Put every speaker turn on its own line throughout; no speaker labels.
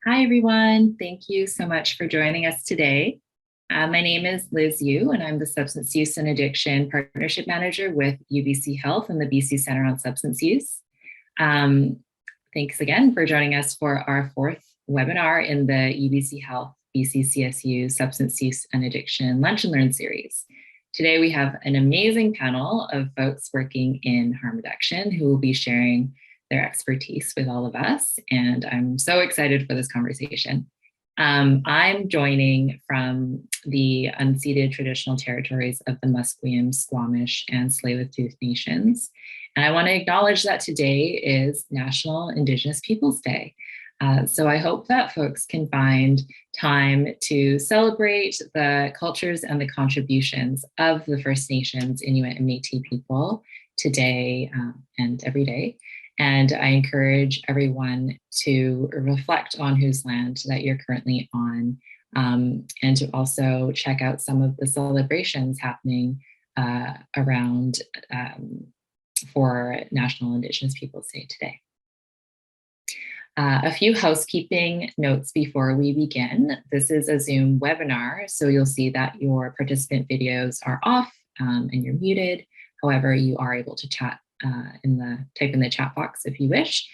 Hi, everyone. Thank you so much for joining us today. My name is Liz Yu, and I'm the Substance Use and Addiction Partnership Manager with UBC Health and the BC Center on Substance Use. Thanks again for joining us for our fourth webinar in the UBC Health BCCSU Substance Use and Addiction Lunch and Learn series. Today, we have an amazing panel of folks working in harm reduction who will be sharing their expertise with all of us, and I'm so excited for this conversation. I'm joining from the unceded traditional territories of the Musqueam, Squamish, and Tsleil-Waututh Nations, and I want to acknowledge that today is National Indigenous Peoples Day. So I hope that folks can find time to celebrate the cultures and the contributions of the First Nations, Inuit, and Métis people today and every day. And I encourage everyone to reflect on whose land that you're currently on, and to also check out some of the celebrations happening around for National Indigenous Peoples Day today. A few housekeeping notes before we begin. This is a Zoom webinar, so you'll see that your participant videos are off and you're muted. However, you are able to chat type in the chat box if you wish.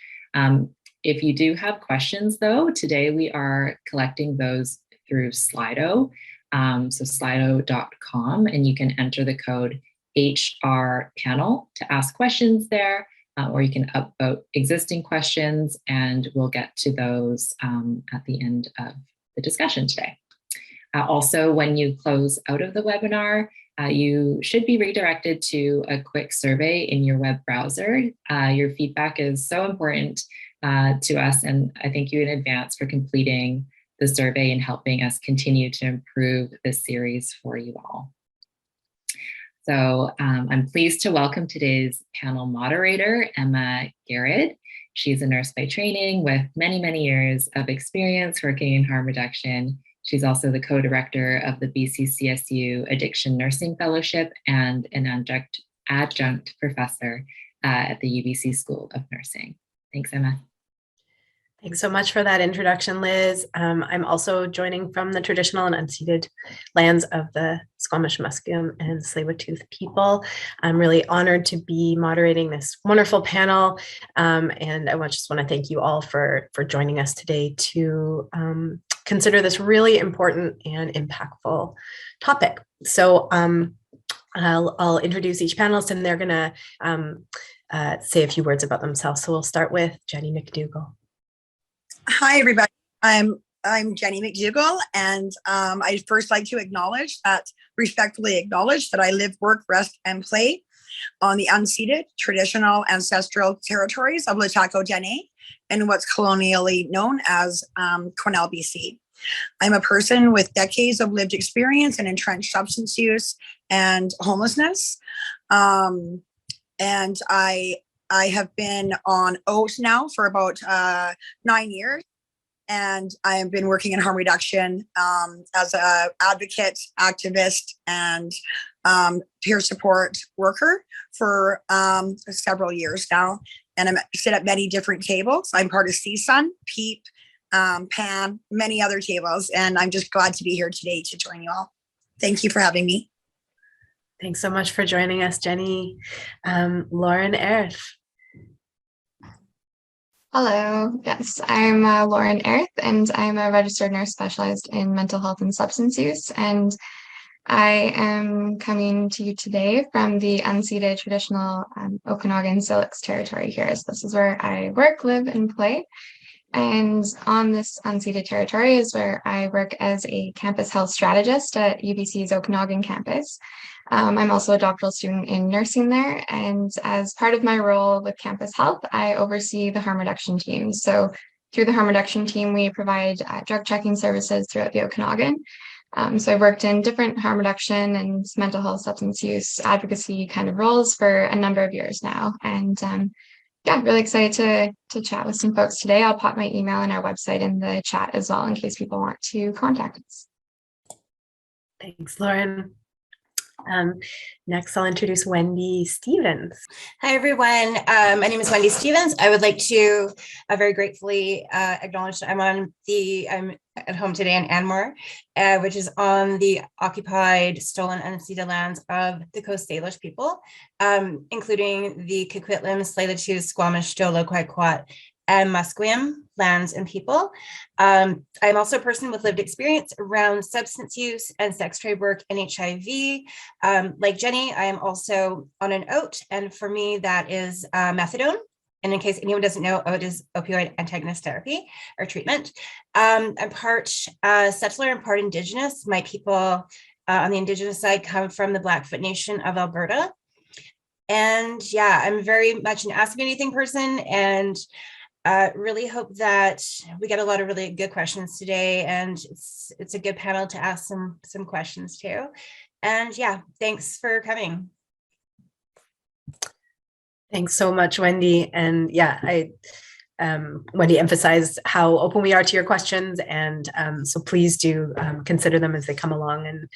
If you do have questions though, today we are collecting those through Slido. So slido.com, and you can enter the code HR panel to ask questions there, or you can upvote existing questions and we'll get to those at the end of the discussion today. Also, when you close out of the webinar, you should be redirected to a quick survey in your web browser. Your feedback is so important to us, and I thank you in advance for completing the survey and helping us continue to improve this series for you all. So I'm pleased to welcome today's panel moderator, Emma Garrett. She's a nurse by training with many, many years of experience working in harm reduction. She's also the co-director of the BCCSU Addiction Nursing Fellowship and an adjunct professor at the UBC School of Nursing. Thanks, Emma.
Thanks so much for that introduction, Liz. I'm also joining from the traditional and unceded lands of the Squamish, Musqueam, and Tsleil-Waututh people. I'm really honored to be moderating this wonderful panel, and I just want to thank you all for joining us today to consider this really important and impactful topic. So I'll introduce each panelist, and they're going to say a few words about themselves. So we'll start with Jenny Mcdougall.
Hi, everybody. I'm Jenny Mcdougall, and I'd first like to respectfully acknowledge that I live, work, rest, and play on the unceded, traditional, ancestral territories of Lataco-Dene and what's colonially known as Cornell, BC. I'm a person with decades of lived experience in entrenched substance use and homelessness, and I have been on OAT now for about 9 years, and I have been working in harm reduction as an advocate, activist, and peer support worker for several years now. And I sit at many different tables. I'm part of CSUN, PEEP, PAN, many other tables, and I'm just glad to be here today to join you all. Thank you for having me.
Thanks so much for joining us, Jenny. Lauren Erth.
Hello, yes, I'm Lauren Erth, and I'm a registered nurse specialized in mental health and substance use, and I am coming to you today from the unceded traditional Okanagan Syilx territory here. So this is where I work, live, and play. And on this unceded territory is where I work as a campus health strategist at UBC's Okanagan campus. I'm also a doctoral student in nursing there. And as part of my role with campus health, I oversee the harm reduction team. So through the harm reduction team, we provide drug checking services throughout the Okanagan. So I've worked in different harm reduction and mental health substance use advocacy kind of roles for a number of years now. And yeah, really excited to chat with some folks today. I'll pop my email and our website in the chat as well in case people want to contact us.
Thanks, Lauren. Next, I'll introduce Wendy Stevens.
Hi, everyone. My name is Wendy Stevens. I would like to very gratefully acknowledge that I'm at home today in Anmore, which is on the occupied, stolen, unceded lands of the Coast Salish people, including the Coquitlam, Tsleil-Waututh, Squamish, Dolo, Quaiquat, and Musqueam lands and people. I'm also a person with lived experience around substance use and sex trade work and HIV. Like Jenny, I am also on an OAT, and for me, that is methadone. And in case anyone doesn't know, OAT is opioid antagonist therapy or treatment. I'm part settler and part Indigenous. My people on the Indigenous side come from the Blackfoot Nation of Alberta. And yeah, I'm very much an Ask Me Anything person, and really hope that we get a lot of really good questions today, and it's a good panel to ask some questions too. And yeah, thanks for coming.
Thanks so much, Wendy. And yeah, Wendy emphasized how open we are to your questions, and so please do consider them as they come along, and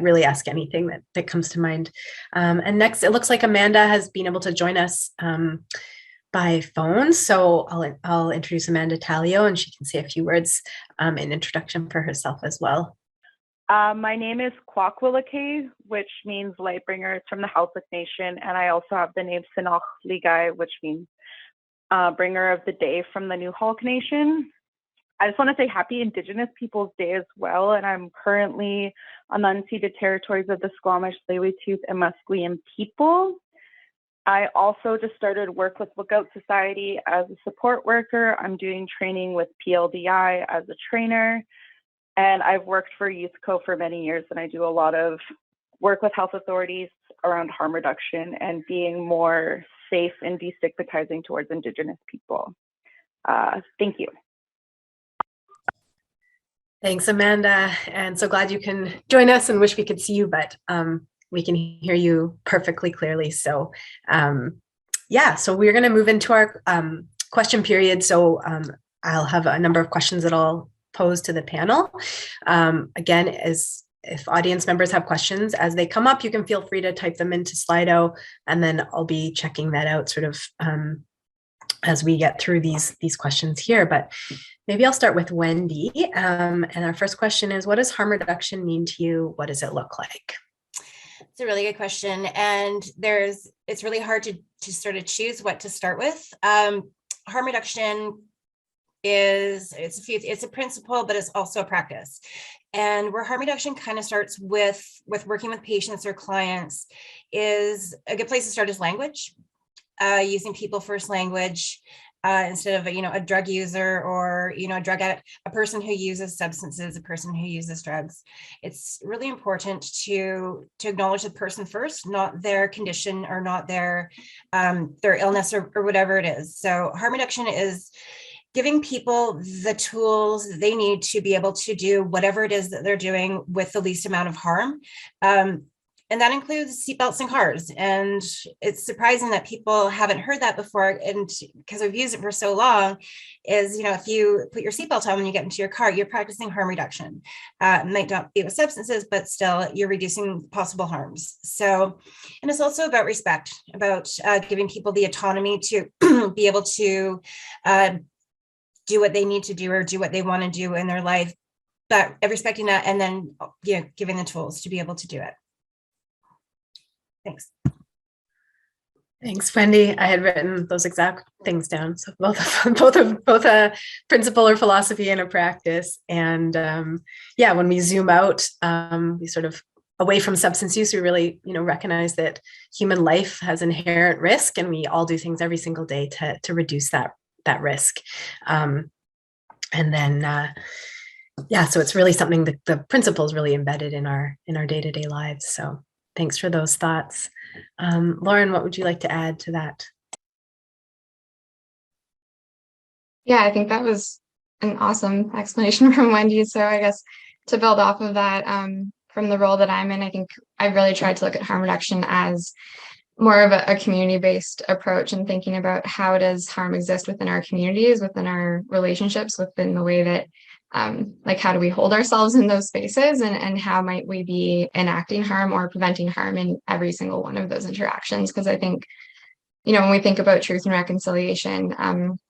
really ask anything that comes to mind. And next, it looks like Amanda has been able to join us by phone. So I'll introduce Amanda Taglio, and she can say a few words in introduction for herself as well.
My name is Kwakwilake, which means light bringer. It's from the Housekeeping Nation, and I also have the name Sinoch Ligai, which means bringer of the day from the Newhalk Nation. I just want to say happy Indigenous Peoples Day as well, and I'm currently on the unceded territories of the Squamish, Tsleil-Waututh, and Musqueam people. I also just started work with Lookout Society as a support worker. I'm doing training with PLDI as a trainer, and I've worked for YouthCo for many years, and I do a lot of work with health authorities around harm reduction and being more safe and destigmatizing towards Indigenous people. Thank you.
Thanks, Amanda. And so glad you can join us, and wish we could see you, but we can hear you perfectly clearly. So yeah, so we're going to move into our question period. So I'll have a number of questions that I'll pose to the panel. Again, if audience members have questions as they come up, you can feel free to type them into Slido, and then I'll be checking that out sort of as we get through these questions here. But maybe I'll start with Wendy. And our first question is, what does harm reduction mean to you? What does it look like?
It's a really good question, and it's really hard to sort of choose what to start with. Harm reduction it's a principle, but it's also a practice. And where harm reduction kind of starts with working with patients or clients is a good place to start is language, using people first language. Instead of a drug user or a drug addict, a person who uses substances, a person who uses drugs. It's really important to acknowledge the person first, not their condition or not their illness or whatever it is. So harm reduction is giving people the tools they need to be able to do whatever it is that they're doing with the least amount of harm. And that includes seatbelts in cars. And it's surprising that people haven't heard that before. And because we've used it for so long, is, if you put your seatbelt on when you get into your car, you're practicing harm reduction. It might not be with substances, but still you're reducing possible harms. So, and it's also about respect, about giving people the autonomy to be able to do what they need to do or do what they want to do in their life, but respecting that, and then giving the tools to be able to do it. Thanks.
Thanks, Wendy. I had written those exact things down. So both a principle or philosophy and a practice. And yeah, when we zoom out, we sort of away from substance use, we really, recognize that human life has inherent risk, and we all do things every single day to reduce that risk. And then, yeah, so it's really something that the principle is really embedded in our day-to-day lives. So thanks for those thoughts. Lauren, what would you like to add to that?
Yeah, I think that was an awesome explanation from Wendy. So I guess to build off of that, from the role that I'm in, I think I've really tried to look at harm reduction as more of a community-based approach, and thinking about how does harm exist within our communities, within our relationships, within the way that like how do we hold ourselves in those spaces, and how might we be enacting harm or preventing harm in every single one of those interactions? Because I think, when we think about truth and reconciliation,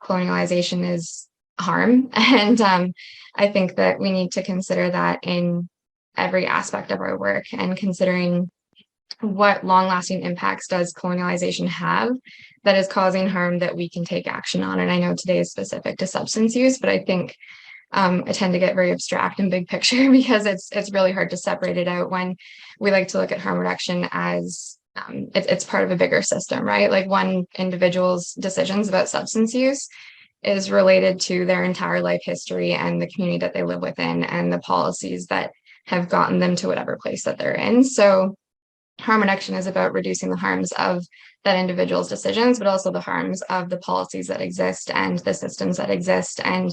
colonialization is harm. And I think that we need to consider that in every aspect of our work, and considering what long-lasting impacts does colonialization have that is causing harm that we can take action on. And I know today is specific to substance use, but I think I tend to get very abstract and big picture because it's really hard to separate it out when we like to look at harm reduction as it's part of a bigger system, right? Like one individual's decisions about substance use is related to their entire life history and the community that they live within and the policies that have gotten them to whatever place that they're in. So harm reduction is about reducing the harms of that individual's decisions, but also the harms of the policies that exist and the systems that exist. And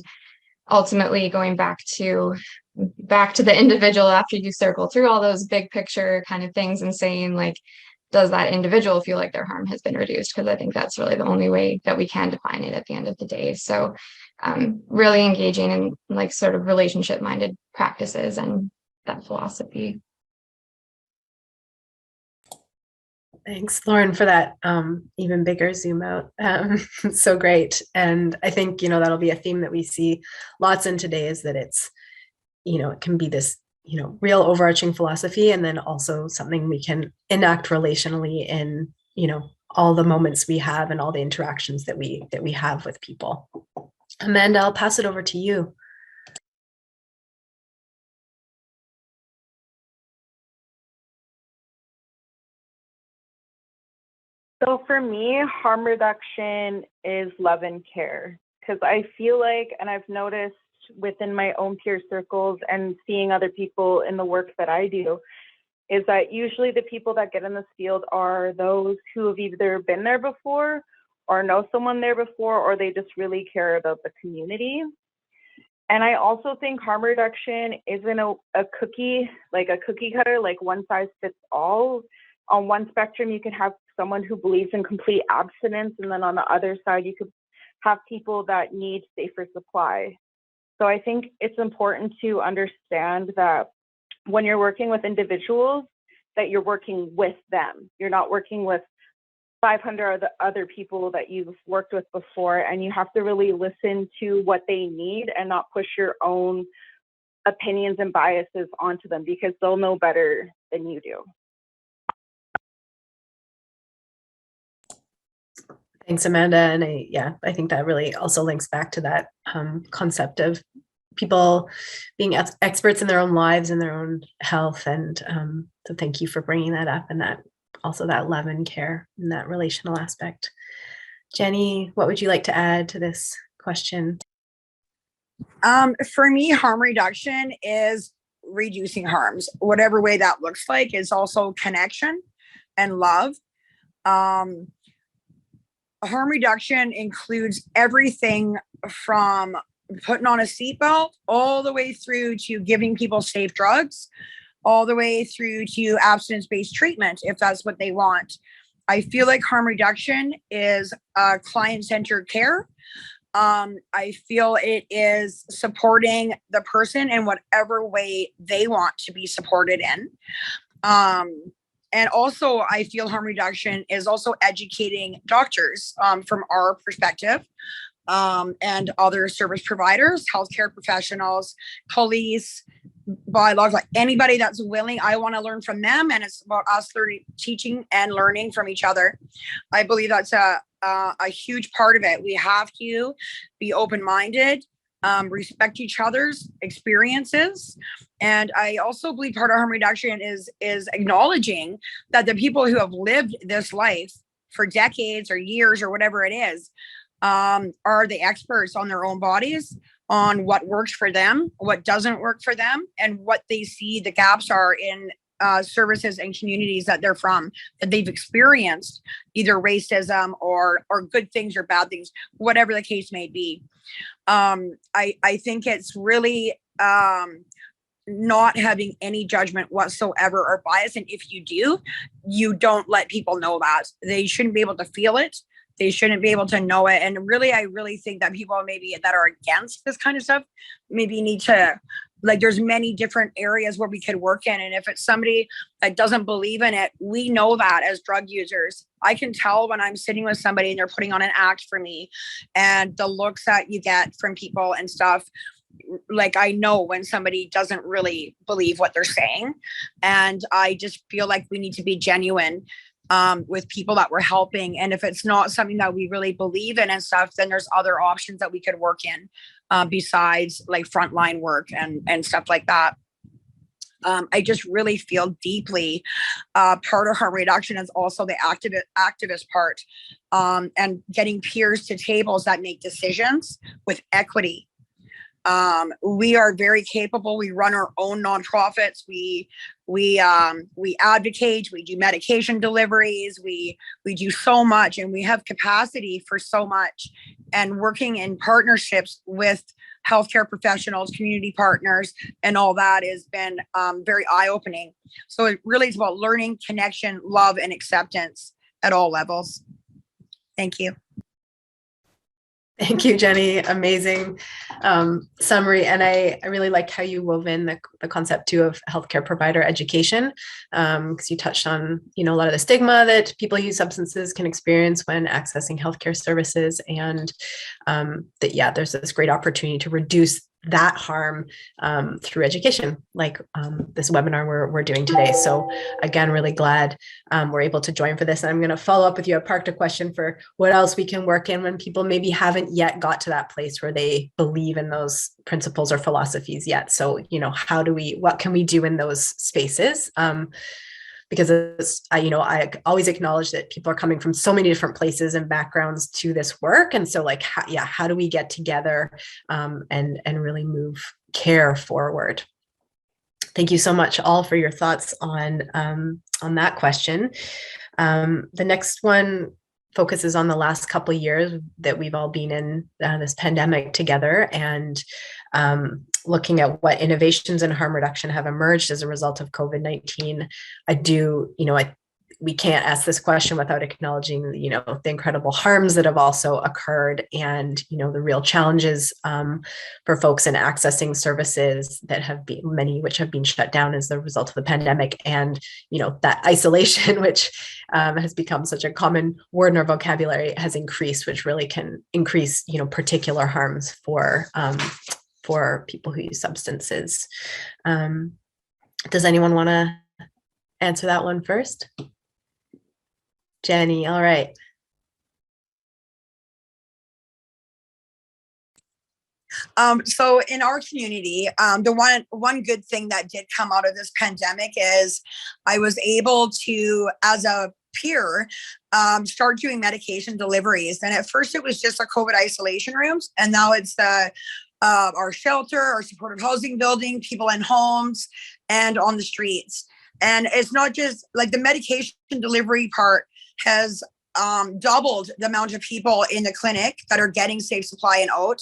ultimately going back to the individual after you circle through all those big picture kind of things and saying, like, does that individual feel like their harm has been reduced? Because I think that's really the only way that we can define it at the end of the day. So really engaging in like sort of relationship minded practices and that philosophy.
Thanks, Lauren, for that even bigger zoom out. So great. And I think, that'll be a theme that we see lots in today, is that it's, it can be this, real overarching philosophy, and then also something we can enact relationally in, all the moments we have and all the interactions that we have with people. Amanda, I'll pass it over to you.
So for me, harm reduction is love and care, because I feel like, and I've noticed within my own peer circles and seeing other people in the work that I do, is that usually the people that get in this field are those who have either been there before or know someone there before, or they just really care about the community. And I also think harm reduction isn't a cookie cutter, like one size fits all. On one spectrum, you can have someone who believes in complete abstinence, and then on the other side, you could have people that need safer supply. So I think it's important to understand that when you're working with individuals, that you're working with them. You're not working with 500 other people that you've worked with before, and you have to really listen to what they need and not push your own opinions and biases onto them, because they'll know better than you do.
Thanks, Amanda. And I think that really also links back to that concept of people being experts in their own lives and their own health. And so thank you for bringing that up, and that also that love and care and that relational aspect. Jenny, what would you like to add to this question?
For me, harm reduction is reducing harms, whatever way that looks like. Is also connection and love. Harm reduction includes everything from putting on a seatbelt all the way through to giving people safe drugs, all the way through to abstinence-based treatment, if that's what they want. I feel like harm reduction is client-centered care. I feel it is supporting the person in whatever way they want to be supported in. And also, I feel harm reduction is also educating doctors from our perspective, and other service providers, healthcare professionals, police, biologists, like anybody that's willing. I want to learn from them, and it's about us teaching and learning from each other. I believe that's a huge part of it. We have to be open-minded, respect each other's experiences. And I also believe part of harm reduction is acknowledging that the people who have lived this life for decades or years or whatever it is, are the experts on their own bodies, on what works for them, what doesn't work for them, and what they see the gaps are in services and communities that they're from, that they've experienced either racism or good things or bad things, whatever the case may be. I think it's really not having any judgment whatsoever or bias. And if you do, you don't let people know that. They shouldn't be able to feel it. They shouldn't be able to know it. And really, I really think that people maybe that are against this kind of stuff maybe need to, like, there's many different areas where we could work in. And if it's somebody that doesn't believe in it, we know that as drug users. I can tell when I'm sitting with somebody and they're putting on an act for me, and the looks that you get from people and stuff. Like, I know when somebody doesn't really believe what they're saying. And I just feel like we need to be genuine with people that we're helping. And if it's not something that we really believe in and stuff, then there's other options that we could work in besides like frontline work and stuff like that. I just really feel deeply part of harm reduction is also the activist part, and getting peers to tables that make decisions with equity. We are very capable. We run our own nonprofits. We advocate. We do medication deliveries. We do so much, and we have capacity for so much. And working in partnerships with healthcare professionals, community partners, and all that has been very eye-opening. So it really is about learning, connection, love, and acceptance at all levels. Thank you.
Thank you, Jenny. Amazing summary. And I really like how you wove in the concept too of healthcare provider education, because you touched on, a lot of the stigma that people who use substances can experience when accessing healthcare services, and that, there's this great opportunity to reduce that harm through education, like this webinar we're doing today. So again, really glad we're able to join for this. And I'm going to follow up with you. I parked a question for what else we can work in when people maybe haven't yet got to that place where they believe in those principles or philosophies yet. So, what can we do in those spaces? Because I always acknowledge that people are coming from so many different places and backgrounds to this work. And so how do we get together and really move care forward? Thank you so much all for your thoughts on that question. The next one focuses on the last couple of years that we've all been in this pandemic together, and looking at what innovations in harm reduction have emerged as a result of COVID-19. We can't ask this question without acknowledging, the incredible harms that have also occurred, and, the real challenges for folks in accessing services that have been, many which have been shut down as the result of the pandemic, and, that isolation, which has become such a common word in our vocabulary, has increased, which really can increase, particular harms for people who use substances. Does anyone want to answer that one first? Jenny, all right.
So in our community, the one good thing that did come out of this pandemic is I was able to, as a peer, start doing medication deliveries. And at first it was just our COVID isolation rooms, and now it's our shelter, our supportive housing building, people in homes and on the streets. And it's not just like the medication delivery part has doubled the amount of people in the clinic that are getting safe supply and out.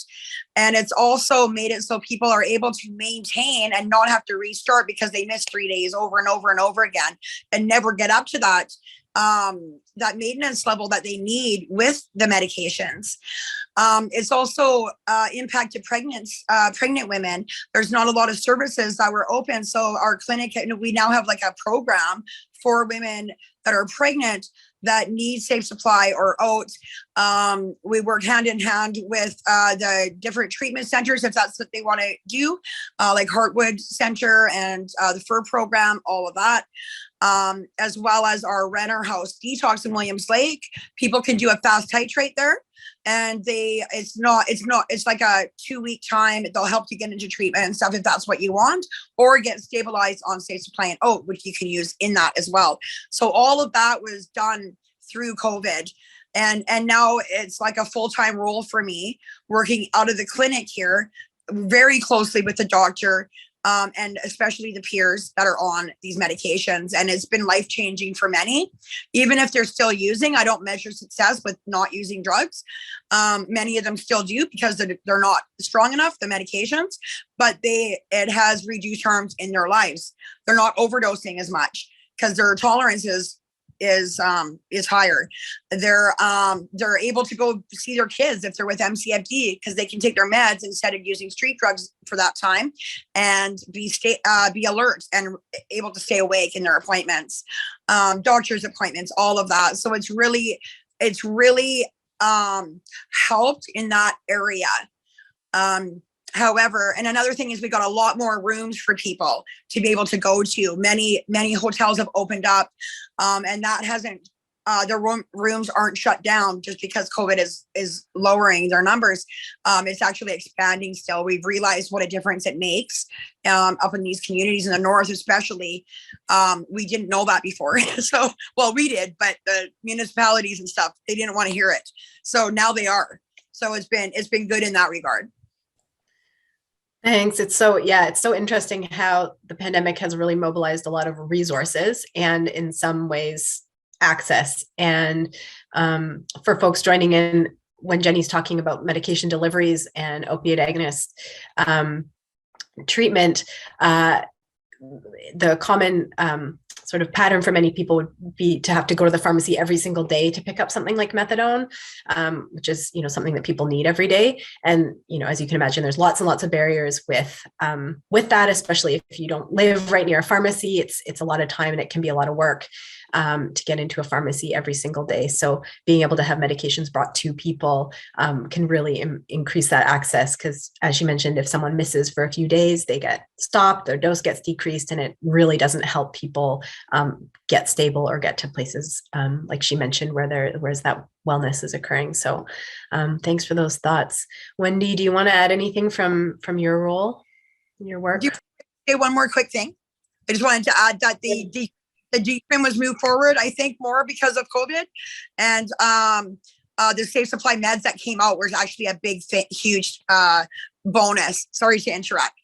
And it's also made it so people are able to maintain and not have to restart because they miss 3 days over and over and over again and never get up to that maintenance level that they need with the medications. It's also impacted pregnant women. There's not a lot of services that were open. So our clinic, we now have like a program for women that are pregnant that need safe supply or out. We work hand in hand with the different treatment centers if that's what they want to do, like Heartwood Center and the FUR program, all of that. As well as our Renner House Detox in Williams Lake. People can do a fast titrate there. And it's like a 2-week time. They'll help you get into treatment and stuff if that's what you want, or get stabilized on safe supply and oat, which you can use in that as well. So all of that was done through COVID. And now it's like a full-time role for me, working out of the clinic here, very closely with the doctor, and especially the peers that are on these medications. And it's been life-changing for many. Even if they're still using, I don't measure success with not using drugs. Many of them still do because they're not strong enough, the medications, but it has reduced harms in their lives. They're not overdosing as much because their tolerance is is higher. They're able to go see their kids if they're with MCFD because they can take their meds instead of using street drugs for that time, and be alert and able to stay awake in their appointments, doctor's appointments, all of that. So it's really helped in that area. However, and another thing is we got a lot more rooms for people to be able to go to. Many hotels have opened up, and that hasn't, their rooms aren't shut down just because COVID is lowering their numbers. It's actually expanding still. We've realized what a difference it makes up in these communities in the north, especially. We didn't know that before. So, well, we did, but the municipalities and stuff, they didn't want to hear it. So now they are. So it's been good in that regard.
Thanks. It's so interesting how the pandemic has really mobilized a lot of resources and in some ways access. And for folks joining in, when Jenny's talking about medication deliveries and opiate agonist treatment, the common sort of pattern for many people would be to have to go to the pharmacy every single day to pick up something like methadone, which is, something that people need every day. And, as you can imagine, there's lots and lots of barriers with that, especially if you don't live right near a pharmacy. It's a lot of time and it can be a lot of work to get into a pharmacy every single day. So being able to have medications brought to people can really increase that access, because as you mentioned, if someone misses for a few days, they get stopped, their dose gets decreased, and it really doesn't help people get stable or get to places like she mentioned whereas that wellness is occurring. So thanks for those thoughts. Wendy, do you want to add anything from your role, your work?
Okay, one more quick thing. I just wanted to add that the DPIM was moved forward, I think, more because of COVID, and the safe supply meds that came out was actually a big, huge bonus. Sorry to interrupt.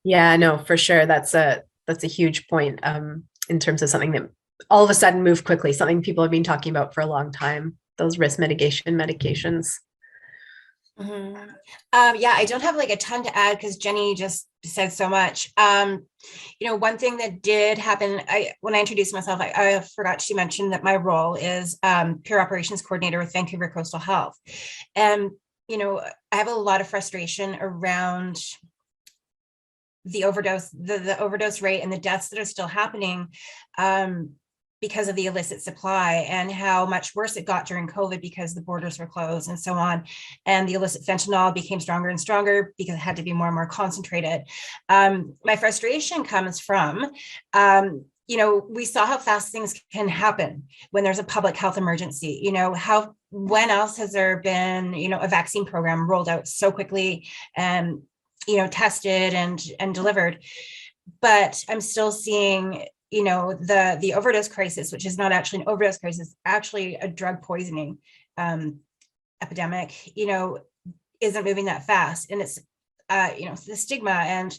Yeah, no, for sure. That's a huge point in terms of something that all of a sudden moved quickly, something people have been talking about for a long time, those risk mitigation medications.
Mm-hmm. I don't have like a ton to add because Jenny just said so much. One thing that did happen, when I introduced myself, I forgot to mention that my role is peer operations coordinator with Vancouver Coastal Health. And, I have a lot of frustration around the overdose, the overdose rate and the deaths that are still happening because of the illicit supply, and how much worse it got during COVID because the borders were closed and so on. And the illicit fentanyl became stronger and stronger because it had to be more and more concentrated. My frustration comes from, we saw how fast things can happen when there's a public health emergency. When else has there been, a vaccine program rolled out so quickly and, tested and delivered? But I'm still seeing, the overdose crisis, which is not actually an overdose crisis, actually a drug poisoning epidemic, isn't moving that fast. And it's, the stigma and,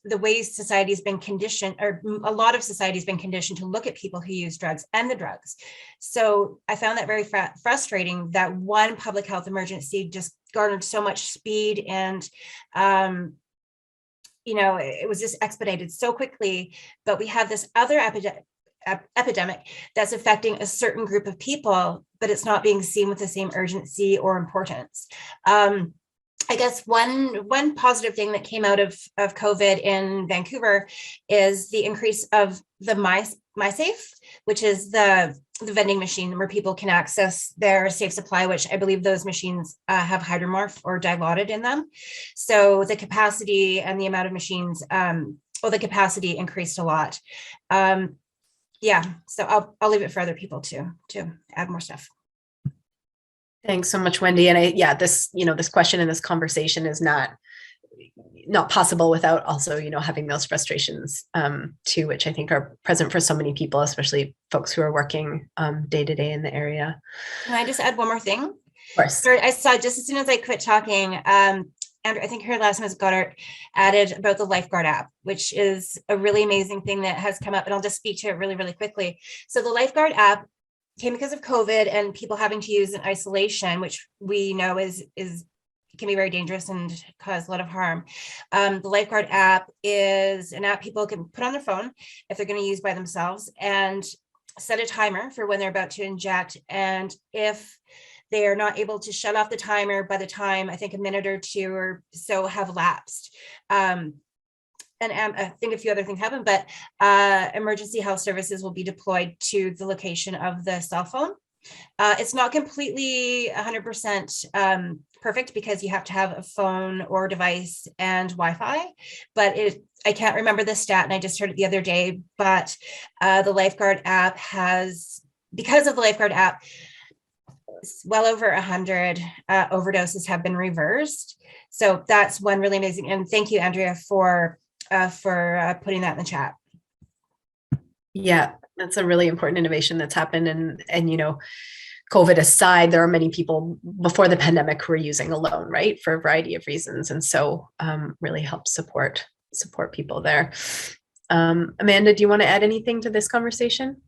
the ways society's been conditioned, or a lot of society's been conditioned to look at people who use drugs and the drugs. So I found that very frustrating that one public health emergency just garnered so much speed, and it was just expedited so quickly. But we have this other epidemic that's affecting a certain group of people, but it's not being seen with the same urgency or importance. I guess one positive thing that came out of COVID in Vancouver is the increase of the MySafe, which is the vending machine where people can access their safe supply, which I believe those machines have hydromorph or dilaudid in them. So the capacity and the amount of machines, the capacity increased a lot. So I'll leave it for other people to add more stuff.
Thanks so much, Wendy. And this question and this conversation is not possible without also, having those frustrations too, which I think are present for so many people, especially folks who are working day to day in the area.
Can I just add one more thing?
Of course.
Sorry, I saw just as soon as I quit talking, Andrew, I think her last name is Garrett, added about the Lifeguard App, which is a really amazing thing that has come up. And I'll just speak to it really, really quickly. So the Lifeguard App came because of COVID and people having to use in isolation, which we know is can be very dangerous and cause a lot of harm. The Lifeguard app is an app people can put on their phone if they're going to use by themselves and set a timer for when they're about to inject. And if they are not able to shut off the timer by the time, I think a minute or two or so have lapsed. And I think a few other things happen, but emergency health services will be deployed to the location of the cell phone. It's not completely 100% perfect because you have to have a phone or device and Wi-Fi, but I can't remember the stat and I just heard it the other day, but the Lifeguard app because of the Lifeguard app, well over 100 overdoses have been reversed. So that's one really amazing. And thank you, Andrea, for putting that in the chat.
Yeah, that's a really important innovation that's happened. And you know, COVID aside, there are many people before the pandemic who were using alone, right, for a variety of reasons. And so really helps support people there. Amanda, do you want to add anything to this conversation?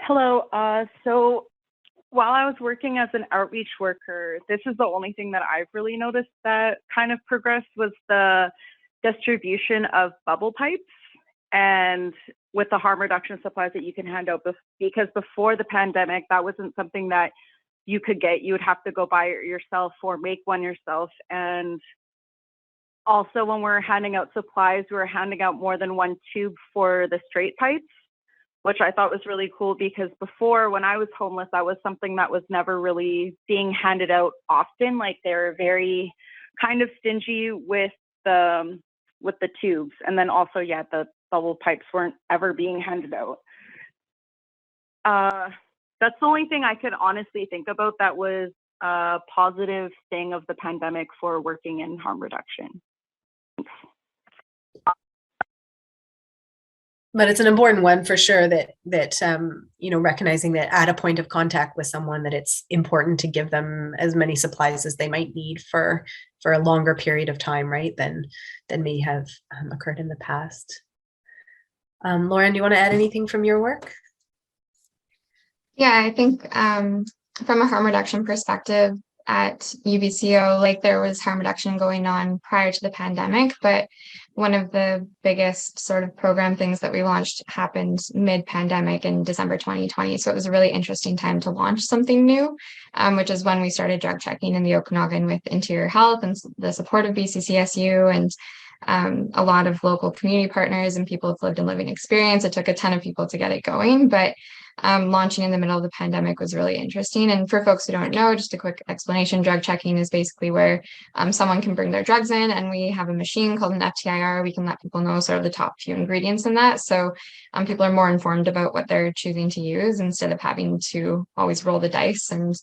Hello. So while I was working as an outreach worker, this is the only thing that I've really noticed that kind of progressed was the distribution of bubble pipes and with the harm reduction supplies that you can hand out, because before the pandemic, that wasn't something that you could get. You would have to go buy it yourself or make one yourself. And also when we're handing out supplies, we were handing out more than one tube for the straight pipes, which I thought was really cool because before, when I was homeless, that was something that was never really being handed out often. Like they were very kind of stingy with the tubes. And then also, yeah, the bubble pipes weren't ever being handed out. That's the only thing I could honestly think about that was a positive thing of the pandemic for working in harm reduction.
But it's an important one for sure that you know, recognizing that at a point of contact with someone, that it's important to give them as many supplies as they might need for a longer period of time, right, than may have occurred in the past. Lauren, do you want to add anything from your work?
Yeah, I think from a harm reduction perspective at UBCO, like there was harm reduction going on prior to the pandemic, but one of the biggest sort of program things that we launched happened mid-pandemic in December 2020. So it was a really interesting time to launch something new, which is when we started drug checking in the Okanagan with Interior Health and the support of BCCSU and a lot of local community partners and people with lived and living experience. It took a ton of people to get it going, but launching in the middle of the pandemic was really interesting. And for folks who don't know, just a quick explanation, drug checking is basically where someone can bring their drugs in and we have a machine called an FTIR. We can let people know sort of the top few ingredients in that. So people are more informed about what they're choosing to use instead of having to always roll the dice and,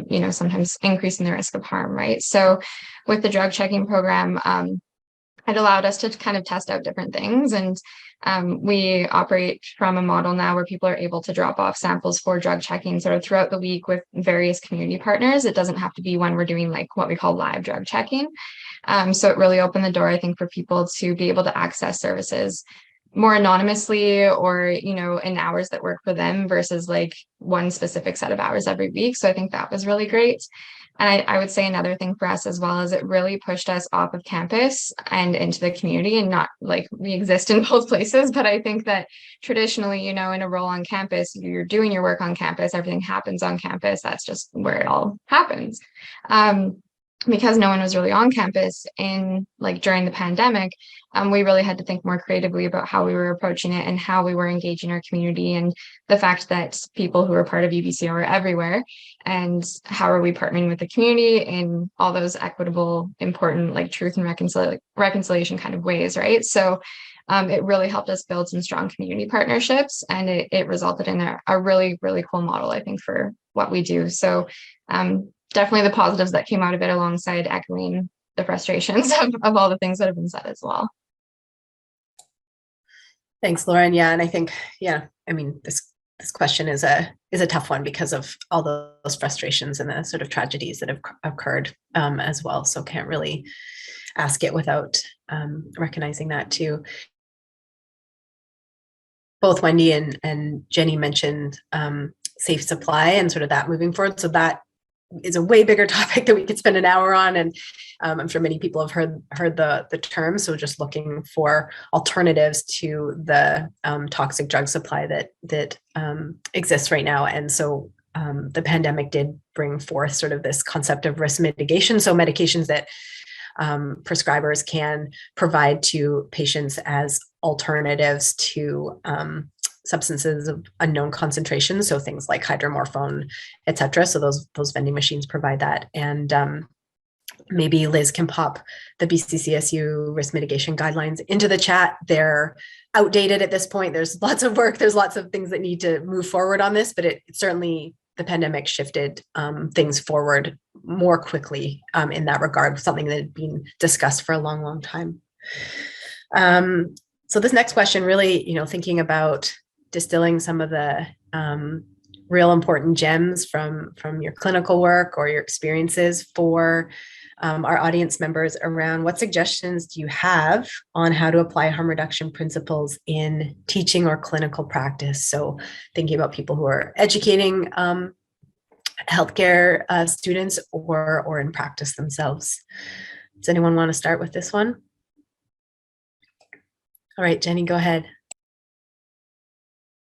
you know, sometimes increasing the risk of harm, right? So with the drug checking program, it allowed us to kind of test out different things. And we operate from a model now where people are able to drop off samples for drug checking sort of throughout the week with various community partners. It doesn't have to be when we're doing like what we call live drug checking. So it really opened the door, I think, for people to be able to access services more anonymously or, you know, in hours that work for them versus like one specific set of hours every week. So I think that was really great. And I would say another thing for us as well is it really pushed us off of campus and into the community, and not like we exist in both places. But I think that traditionally, you know, in a role on campus, you're doing your work on campus, everything happens on campus. That's just where it all happens. Because no one was really on campus in like during the pandemic, we really had to think more creatively about how we were approaching it and how we were engaging our community, and the fact that people who are part of UBCO are everywhere, and how are we partnering with the community in all those equitable, important, like truth and reconciliation kind of ways, right? So it really helped us build some strong community partnerships, and it resulted in a really, really cool model, I think, for what we do. So definitely the positives that came out of it, alongside echoing the frustrations of all the things that have been said as well.
Thanks, Lauren. Yeah, and I think, yeah, I mean, this question is a tough one because of all those frustrations and the sort of tragedies that have occurred as well. So can't really ask it without recognizing that too. Both Wendy and Jenny mentioned safe supply and sort of that moving forward. So that is a way bigger topic that we could spend an hour on. And I'm sure many people have heard the term. So just looking for alternatives to the toxic drug supply that exists right now. And so the pandemic did bring forth sort of this concept of risk mitigation. So medications that prescribers can provide to patients as alternatives to substances of unknown concentrations, so things like hydromorphone, etc. So those vending machines provide that. And maybe Liz can pop the BCCSU risk mitigation guidelines into the chat. They're outdated at this point. There's lots of work. There's lots of things that need to move forward on this, but it certainly, the pandemic shifted things forward more quickly in that regard, something that had been discussed for a long, long time. So this next question really, thinking about distilling some of the real important gems from your clinical work or your experiences for our audience members around what suggestions do you have on how to apply harm reduction principles in teaching or clinical practice? So thinking about people who are educating healthcare students or in practice themselves. Does anyone want to start with this one? All right, Jenny, go ahead.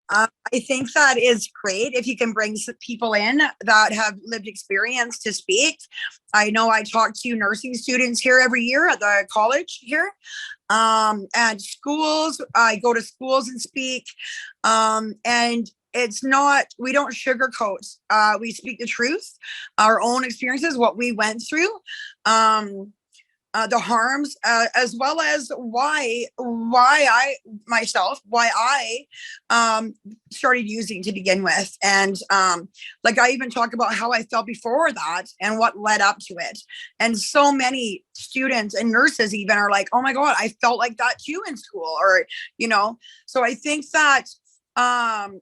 I think that is great if you can bring some people in that have lived experience to speak. I know I talk to nursing students here every year at the college here, and schools. I go to schools and speak, and it's not, we don't sugarcoat. We speak the truth, our own experiences, what we went through. The harms, as well as why I started using to begin with. And like I even talk about how I felt before that and what led up to it. And so many students and nurses even are like, oh my God, I felt like that too in school, or, so I think that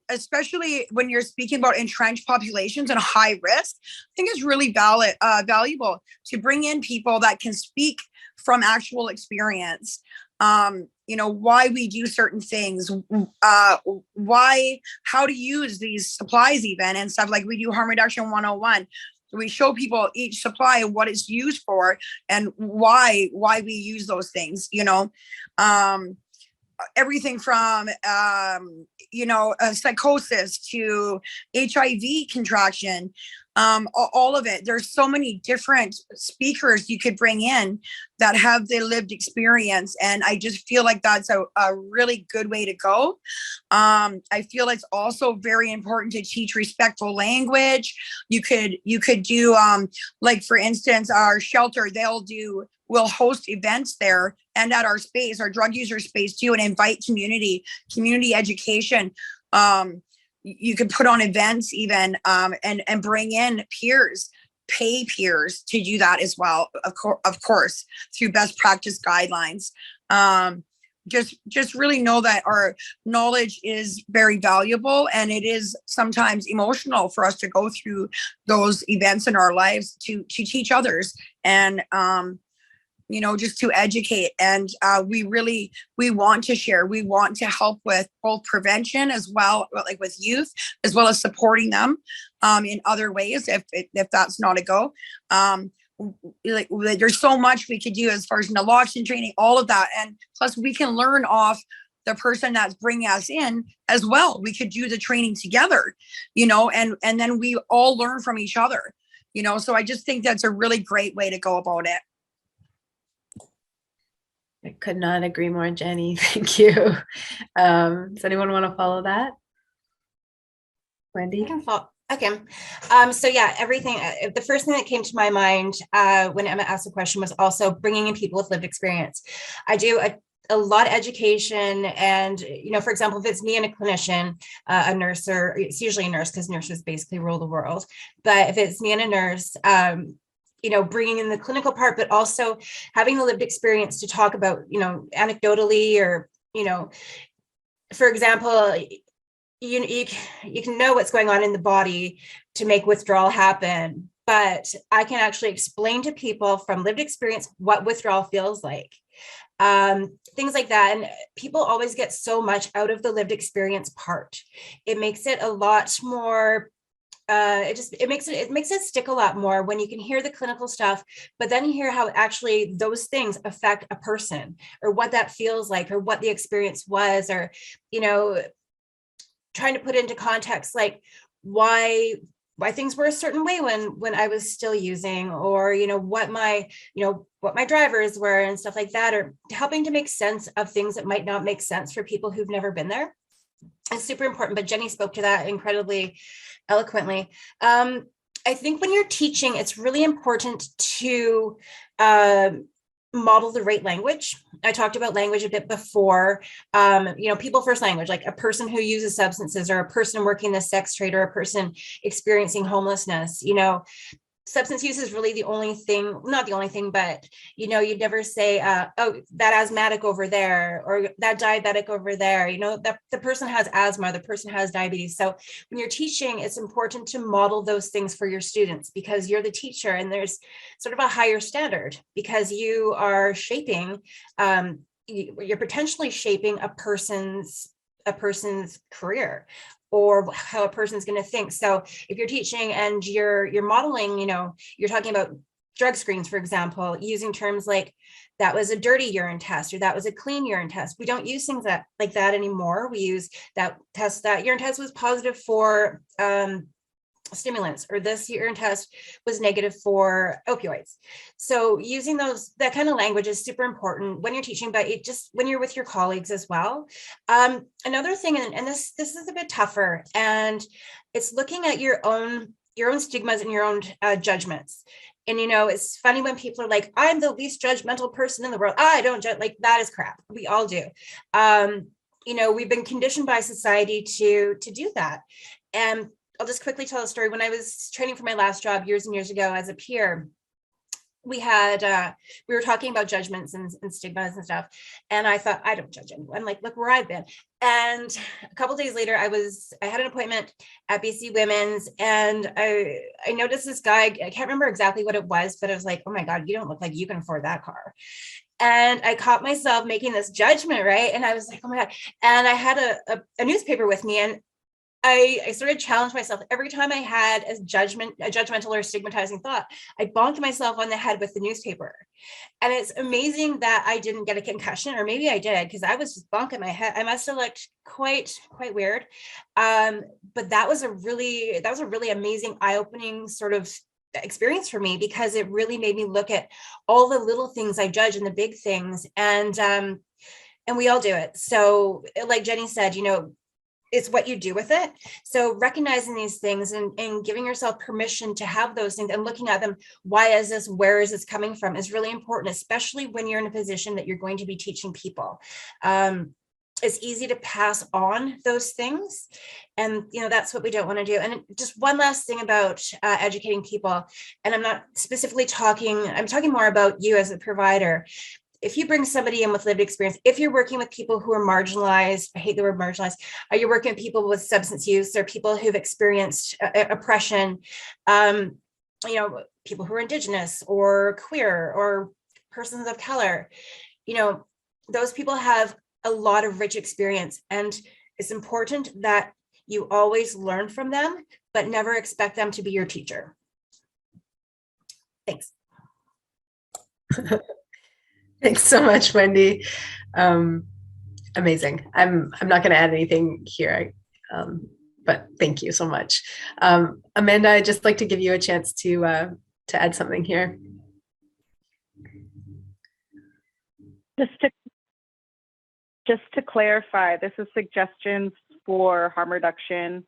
especially when you're speaking about entrenched populations and high risk, I think it's really valuable to bring in people that can speak from actual experience. Why we do certain things, how to use these supplies even and stuff. Like we do harm reduction 101. We show people each supply and what it's used for and why we use those things, everything from, psychosis to HIV contraction, all of it. There's so many different speakers you could bring in that have the lived experience. And I just feel like that's a really good way to go. I feel it's also very important to teach respectful language. You could do, like for instance, our shelter, we'll host events there and at our space, our drug user space too, and invite community education. You could put on events even, and bring in peers, pay peers to do that as well, of course, through best practice guidelines. Just really know that our knowledge is very valuable, and it is sometimes emotional for us to go through those events in our lives to teach others and, just to educate. And we want to share. We want to help with both prevention as well, like with youth, as well as supporting them in other ways if that's not a go. There's so much we could do as far as naloxone training, all of that. And plus we can learn off the person that's bringing us in as well. We could do the training together, and then we all learn from each other, so I just think that's a really great way to go about it.
I could not agree more, Jenny. Thank you. Does anyone want to follow that? Wendy?
I can follow. Okay. So yeah, everything. The first thing that came to my mind when Emma asked the question was also bringing in people with lived experience. I do a lot of education, and for example, if it's me and a clinician, a nurse, or it's usually a nurse because nurses basically rule the world. But if it's me and a nurse, bringing in the clinical part, but also having the lived experience to talk about, anecdotally, or, for example, you can know what's going on in the body to make withdrawal happen, but I can actually explain to people from lived experience what withdrawal feels like. Things like that. And people always get so much out of the lived experience part. It makes it a lot more it makes it stick a lot more when you can hear the clinical stuff, but then you hear how actually those things affect a person, or what that feels like, or what the experience was, or, you know, trying to put into context, like why things were a certain way when I was still using, or, you know, what my drivers were and stuff like that, or helping to make sense of things that might not make sense for people who've never been there. It's super important, but Jenny spoke to that incredibly eloquently. I think when you're teaching, it's really important to model the right language. I talked about language a bit before. You know, people first language, like a person who uses substances, or a person working the sex trade, or a person experiencing homelessness. You know, substance use is really the only thing, not the only thing, but, you know, you'd never say, oh, that asthmatic over there, or that diabetic over there. You know, that the person has asthma, the person has diabetes. So when you're teaching, it's important to model those things for your students, because you're the teacher, and there's sort of a higher standard, because you are shaping, you're potentially shaping a person's career, or how a person's going to think. So if you're teaching and you're modeling, you know, you're talking about drug screens, for example, using terms like that was a dirty urine test, or that was a clean urine test. We don't use things like that anymore. We use that urine test was positive for stimulants, or this urine test was negative for opioids. So using that kind of language is super important when you're teaching, but it just when you're with your colleagues as well. Another thing, and this is a bit tougher, and it's looking at your own stigmas and your own judgments. And, you know, it's funny when people are like, I'm the least judgmental person in the world. I don't judge. Like, that is crap. We all do. You know, we've been conditioned by society to do that. And I'll just quickly tell a story. When I was training for my last job years and years ago as a peer, we were talking about judgments and stigmas and stuff. And I thought, I don't judge anyone. Like, look where I've been. And a couple of days later, I had an appointment at BC Women's, and I noticed this guy. I can't remember exactly what it was, but I was like, oh my God, you don't look like you can afford that car. And I caught myself making this judgment, right? And I was like, oh my God. And I had a newspaper with me, and I sort of challenged myself every time I had a judgmental or stigmatizing thought. I bonked myself on the head with the newspaper. And it's amazing that I didn't get a concussion, or maybe I did, because I was just bonking my head. I must have looked quite weird. But that was a really amazing, eye-opening sort of experience for me, because it really made me look at all the little things I judge and the big things. And we all do it. So like Jenny said, you know, it's what you do with it. So recognizing these things and giving yourself permission to have those things and looking at them, why is this, where is this coming from, is really important, especially when you're in a position that you're going to be teaching people. It's easy to pass on those things. And, you know, that's what we don't want to do. And just one last thing about educating people, and I'm not specifically I'm talking more about you as a provider. If you bring somebody in with lived experience, if you're working with people who are marginalized, I hate the word marginalized, are you working with people with substance use, or people who've experienced oppression, you know, people who are Indigenous or queer or persons of color, you know, those people have a lot of rich experience, and it's important that you always learn from them, but never expect them to be your teacher. Thanks.
Thanks so much, Wendy. Amazing. I'm not going to add anything here, but thank you so much. Amanda, I'd just like to give you a chance to add something here.
Just to clarify, this is suggestions for harm reduction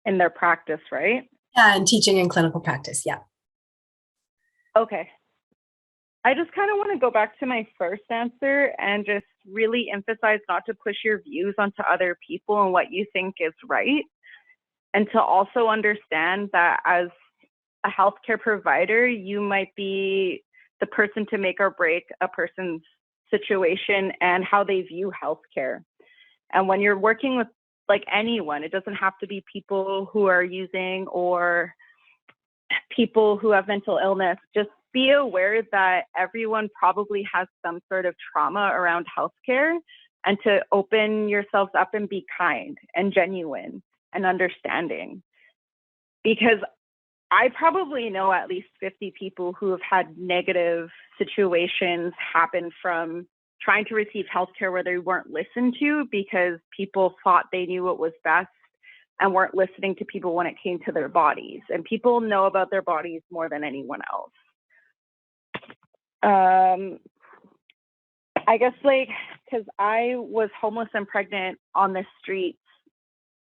in their practice, right?
Yeah, and teaching and clinical practice. Yeah.
Okay. I just kind of want to go back to my first answer and just really emphasize not to push your views onto other people and what you think is right. And to also understand that as a healthcare provider, you might be the person to make or break a person's situation and how they view healthcare. And when you're working with like anyone, it doesn't have to be people who are using or people who have mental illness. Just be aware that everyone probably has some sort of trauma around healthcare, and to open yourselves up and be kind and genuine and understanding. because I probably know at least 50 people who have had negative situations happen from trying to receive healthcare where they weren't listened to because people thought they knew what was best and weren't listening to people when it came to their bodies. And people know about their bodies more than anyone else. I guess like, because I was homeless and pregnant on the streets,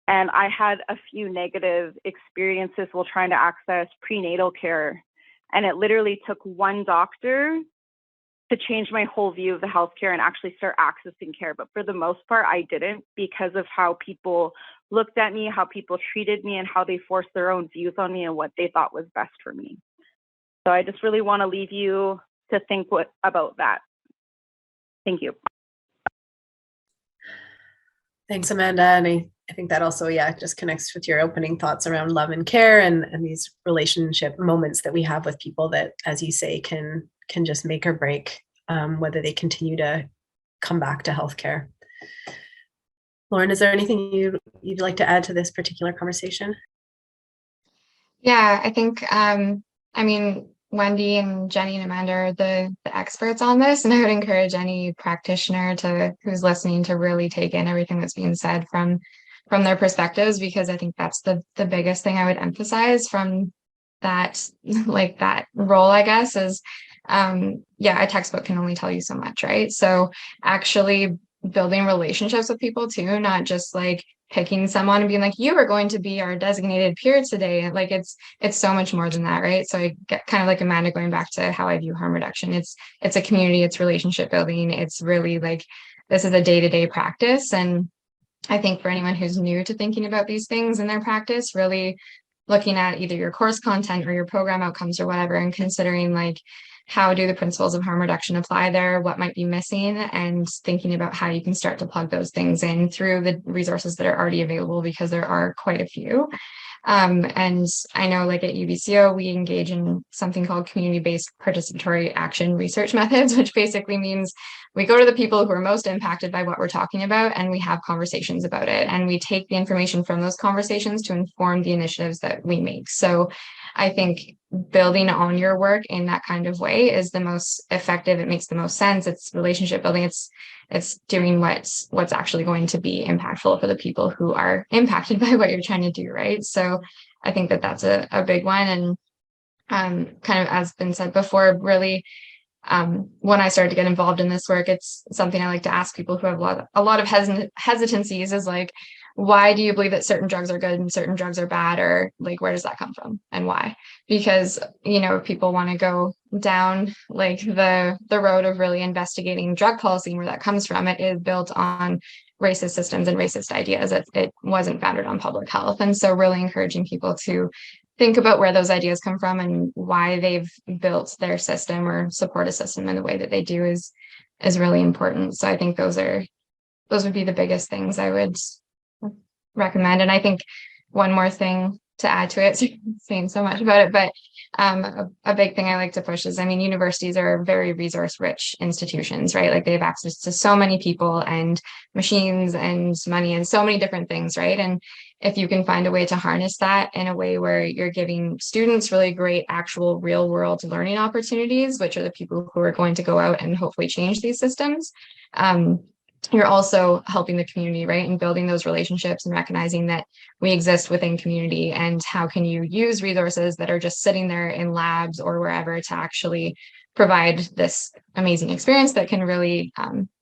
and I had a few negative experiences while trying to access prenatal care. And it literally took one doctor to change my whole view of the healthcare and actually start accessing care. But for the most part, I didn't, because of how people looked at me, how people treated me, and how they forced their own views on me and what they thought was best for me. So I just really want to leave you to think about that. Thank you.
Thanks, Amanda. And I think that also, yeah, just connects with your opening thoughts around love and care and these relationship moments that we have with people that, as you say, can just make or break whether they continue to come back to healthcare. Lauren, is there anything you'd like to add to this particular conversation?
Yeah, I think, I mean, Wendy and Jenny and Amanda are the experts on this, and I would encourage any practitioner who's listening to really take in everything that's being said from their perspectives, because I think that's the biggest thing I would emphasize from that, like that role, I guess, is yeah, a textbook can only tell you so much, right? So actually building relationships with people too, not just like picking someone and being like, you are going to be our designated peer today. Like it's so much more than that, right? So I get kind of like Amanda, going back to how I view harm reduction. It's a community, it's relationship building. It's really like, this is a day-to-day practice. And I think for anyone who's new to thinking about these things in their practice, really looking at either your course content or your program outcomes or whatever, and considering like, how do the principles of harm reduction apply there? What might be missing? And thinking about how you can start to plug those things in through the resources that are already available, because there are quite a few. And I know like at UBCO, we engage in something called community-based participatory action research methods, which basically means we go to the people who are most impacted by what we're talking about, and we have conversations about it. And we take the information from those conversations to inform the initiatives that we make. So I think building on your work in that kind of way is the most effective. It makes the most sense. It's relationship building. It's doing what's actually going to be impactful for the people who are impacted by what you're trying to do, right? So I think that that's a big one. And kind of as been said before, really, when I started to get involved in this work, it's something I like to ask people who have a lot of hesitancies is like, why do you believe that certain drugs are good and certain drugs are bad? Or like, where does that come from and why? Because, you know, if people want to go down like the road of really investigating drug policy and where that comes from, it is built on racist systems and racist ideas. It wasn't founded on public health. And so really encouraging people to think about where those ideas come from and why they've built their system or support a system in the way that they do is really important. So I think those would be the biggest things I would recommend. And I think one more thing to add to it, saying so much about it, but a big thing I like to push is, I mean, universities are very resource rich institutions, right? Like they have access to so many people and machines and money and so many different things, right? And if you can find a way to harness that in a way where you're giving students really great actual real world learning opportunities, which are the people who are going to go out and hopefully change these systems, you're also helping the community, right? And building those relationships and recognizing that we exist within community, and how can you use resources that are just sitting there in labs or wherever to actually provide this amazing experience that can really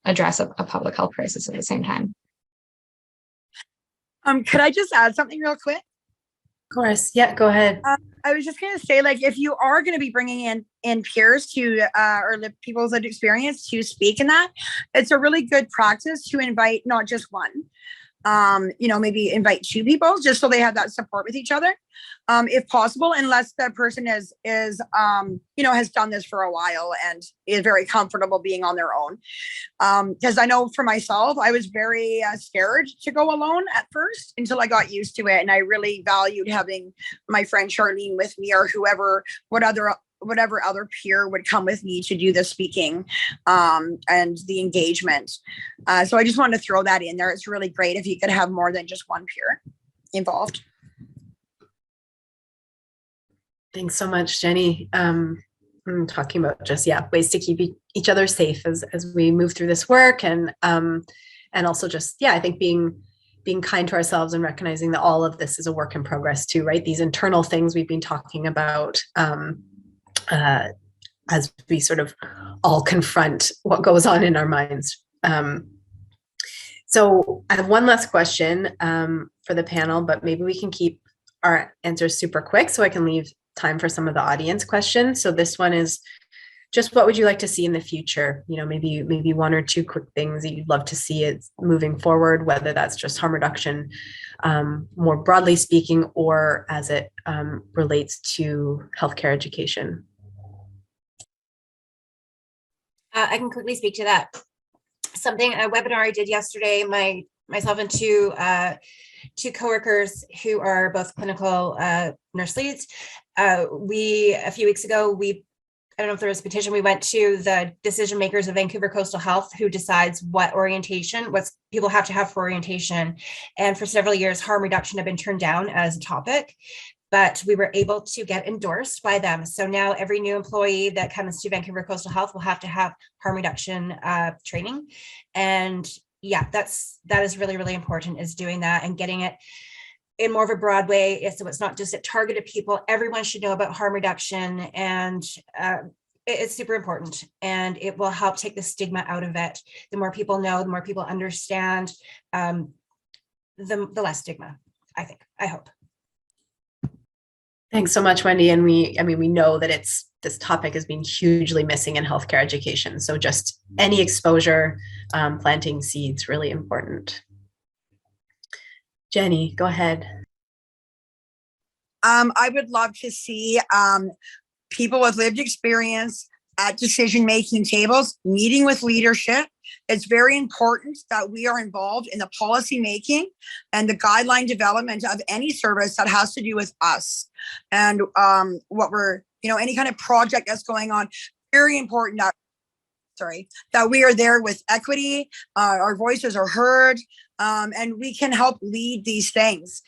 address a public health crisis at the same time.
Could I just add something real quick?
Of course. Yeah, go ahead.
I was just going to say, like, if you are going to be bringing in peers to or the people's lived experience to speak in that, it's a really good practice to invite not just one, maybe invite two people just so they have that support with each other, if possible, unless the person has done this for a while and is very comfortable being on their own. Because I know for myself, I was very scared to go alone at first until I got used to it. And I really valued having my friend Charlene with me, or whatever other peer would come with me to do the speaking and the engagement. So I just wanted to throw that in there. It's really great if you could have more than just one peer involved.
Thanks so much, Jenny. I'm talking about just, ways to keep each other safe as we move through this work, and also just, I think being kind to ourselves and recognizing that all of this is a work in progress too, right? These internal things we've been talking about as we sort of all confront what goes on in our minds. So I have one last question for the panel, but maybe we can keep our answers super quick so I can leave time for some of the audience questions. So this one is just, what would you like to see in the future? Maybe one or two quick things that you'd love to see it moving forward, whether that's just harm reduction, more broadly speaking, or as it relates to healthcare education.
I can quickly speak to that. A webinar I did yesterday, myself and two coworkers who are both clinical nurse leads. A few weeks ago, I don't know if there was a petition, we went to the decision makers of Vancouver Coastal Health, who decides what people have to have for orientation. And for several years, harm reduction had been turned down as a topic, but we were able to get endorsed by them. So now every new employee that comes to Vancouver Coastal Health will have to have harm reduction training. And that is really, really important, is doing that and getting it in more of a broad way, so it's not just at targeted people. Everyone should know about harm reduction, and it's super important, and it will help take the stigma out of it. The more people know, the more people understand, the less stigma, I hope.
Thanks so much, Wendy. And we know that this topic has been hugely missing in healthcare education. So just any exposure, planting seeds, really important. Jenny, go ahead.
I would love to see people with lived experience at decision-making tables, meeting with leadership. It's very important that we are involved in the policy making and the guideline development of any service that has to do with us. And what we're, any kind of project that's going on, very important that we are there with equity, our voices are heard, and we can help lead these things,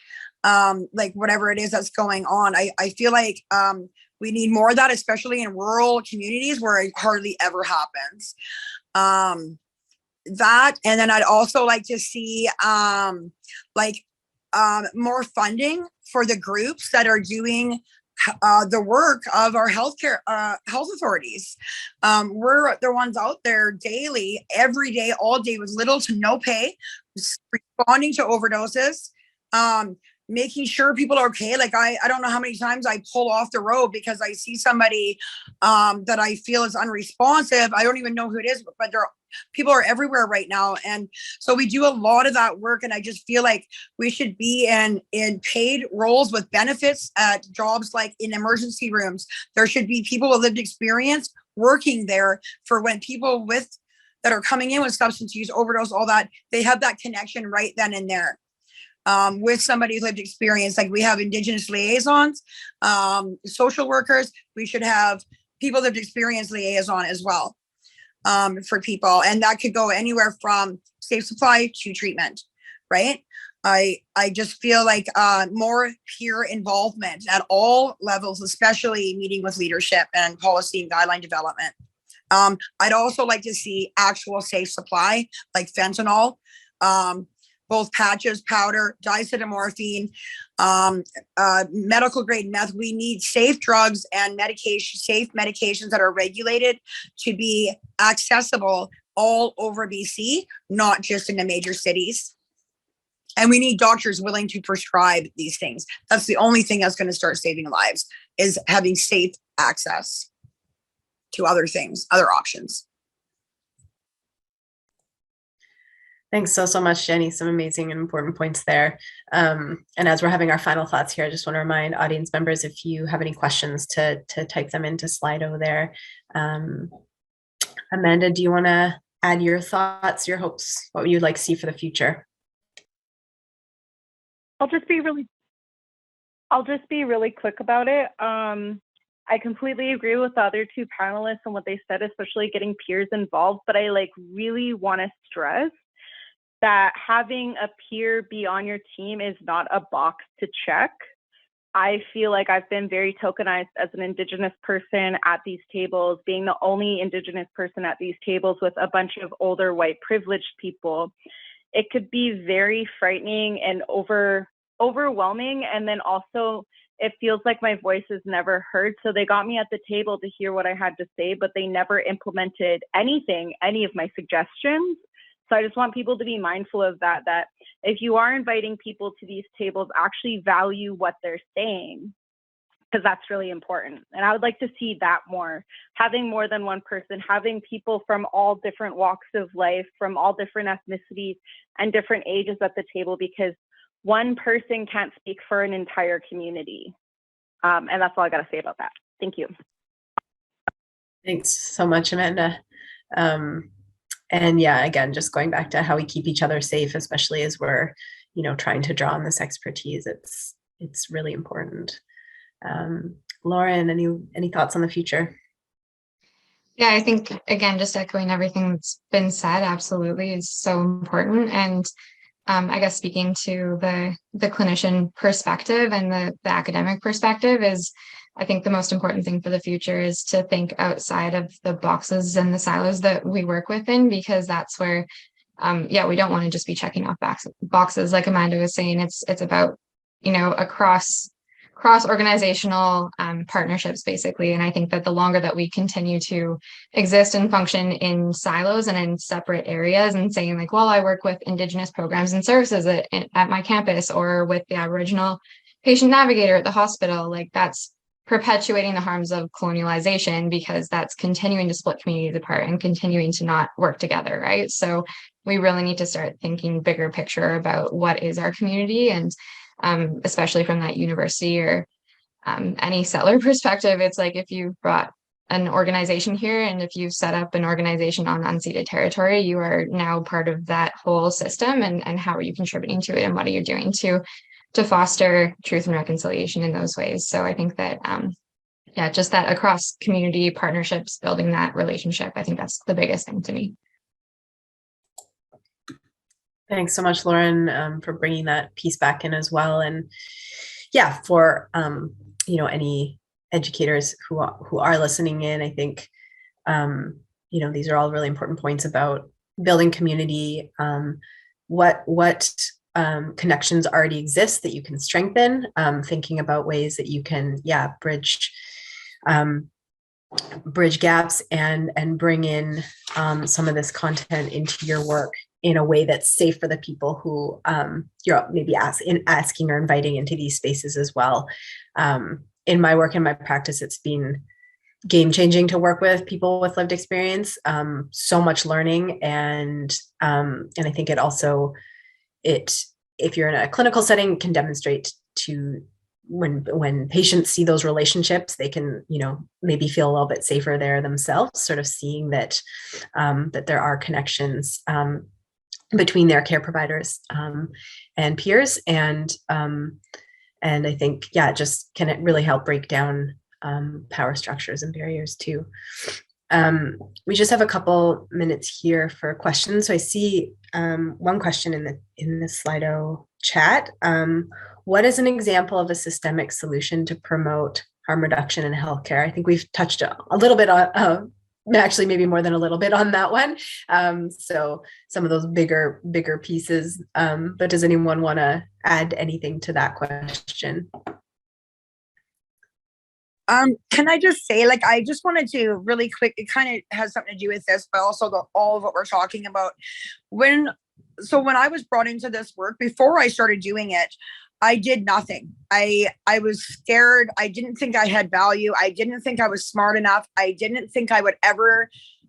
like whatever it is that's going on. I feel like we need more of that, especially in rural communities where it hardly ever happens. That, and then I'd also like to see more funding for the groups that are doing the work of our health authorities. We're the ones out there daily, every day, all day, with little to no pay, responding to overdoses, making sure people are okay. Like I don't know how many times I pull off the road because I see somebody that I feel is unresponsive. I don't even know who it is, but people are everywhere right now. And so we do a lot of that work. And I just feel like we should be in paid roles with benefits at jobs, like in emergency rooms. There should be people with lived experience working there for when people that are coming in with substance use, overdose, all that, they have that connection right then and there. With somebody who lived experience. Like we have Indigenous liaisons, social workers. We should have people lived experience liaison as well, for people. And that could go anywhere from safe supply to treatment, right? I just feel like more peer involvement at all levels, especially meeting with leadership and policy and guideline development. I'd also like to see actual safe supply, like fentanyl, both patches, powder, diacetylmorphine, medical grade meth. We need safe drugs and safe medications that are regulated to be accessible all over BC, not just in the major cities. And we need doctors willing to prescribe these things. That's the only thing that's going to start saving lives, is having safe access to other things, other options.
Thanks so much, Jenny. Some amazing and important points there. And as we're having our final thoughts here, I just want to remind audience members, if you have any questions, to type them into Slido there. Amanda, do you want to add your thoughts, your hopes, what you'd like to see for the future?
I'll just be really quick about it. I completely agree with the other two panelists and what they said, especially getting peers involved. But I really want to stress that having a peer be on your team is not a box to check. I feel like I've been very tokenized as an Indigenous person at these tables, being the only Indigenous person at these tables with a bunch of older white privileged people. It could be very frightening and overwhelming. And then also it feels like my voice is never heard. So they got me at the table to hear what I had to say, but they never implemented any of my suggestions. So I just want people to be mindful of that if you are inviting people to these tables, actually value what they're saying, because that's really important. And I would like to see that more, having more than one person, having people from all different walks of life, from all different ethnicities and different ages at the table, because one person can't speak for an entire community. And that's all I got to say about that. Thank you.
Thanks so much, Amanda. And yeah, again, just going back to how we keep each other safe, especially as we're, trying to draw on this expertise, it's really important. Lauren, any thoughts on the future?
Yeah, I think, again, just echoing everything that's been said, absolutely is so important. And I guess speaking to the clinician perspective and the academic perspective is, I think the most important thing for the future is to think outside of the boxes and the silos that we work within, because that's where, we don't want to just be checking off boxes. Like Amanda was saying, it's about, a cross-organizational partnerships, basically. And I think that the longer that we continue to exist and function in silos and in separate areas and saying like, well, I work with Indigenous programs and services at my campus, or with the Aboriginal patient navigator at the hospital, like that's perpetuating the harms of colonialization, because that's continuing to split communities apart and continuing to not work together, right? So we really need to start thinking bigger picture about what is our community, and especially from that university or any settler perspective. It's like, if you brought an organization here and if you set up an organization on unceded territory, you are now part of that whole system. And how are you contributing to it, and what are you doing to foster truth and reconciliation in those ways? So I think that, just that across community partnerships, building that relationship, I think that's the biggest thing to me.
Thanks so much, Lauren, for bringing that piece back in as well. And for, any educators who are listening in, I think, these are all really important points about building community, what connections already exist that you can strengthen, thinking about ways that you can, bridge gaps and bring in some of this content into your work in a way that's safe for the people who you're maybe asking or inviting into these spaces as well. In my work and my practice, it's been game-changing to work with people with lived experience, so much learning, and I think it also, if you're in a clinical setting, can demonstrate to when patients see those relationships, they can, maybe feel a little bit safer there themselves, sort of seeing that that there are connections between their care providers and peers, and I think, just can it really help break down power structures and barriers too. We just have a couple minutes here for questions. So I see one question in the Slido chat. What is an example of a systemic solution to promote harm reduction in healthcare? I think we've touched a little bit on, actually maybe more than a little bit on that one. So some of those bigger pieces, but does anyone want to add anything to that question?
Can I just say, I just wanted to really quick, it kind of has something to do with this, but also all of what we're talking about. When I was brought into this work, before I started doing it, I did nothing. I was scared. I didn't think I had value. I didn't think I was smart enough. I didn't think I would ever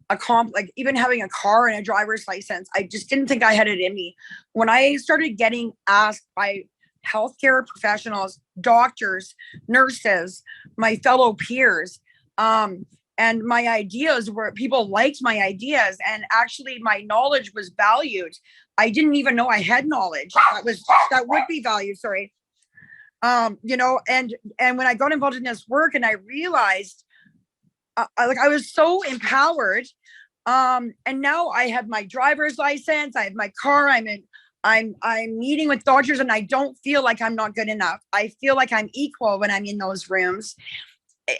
accomplish, even having a car and a driver's license. I just didn't think I had it in me. When I started getting asked by healthcare professionals, doctors, nurses, my fellow peers, and my ideas were, people liked my ideas, and actually my knowledge was valued. I didn't even know I had knowledge that would be valued. Sorry. And when I got involved in this work and I realized, I was so empowered. And now I have my driver's license, I have my car, I'm meeting with doctors and I don't feel like I'm not good enough. I feel like I'm equal when I'm in those rooms.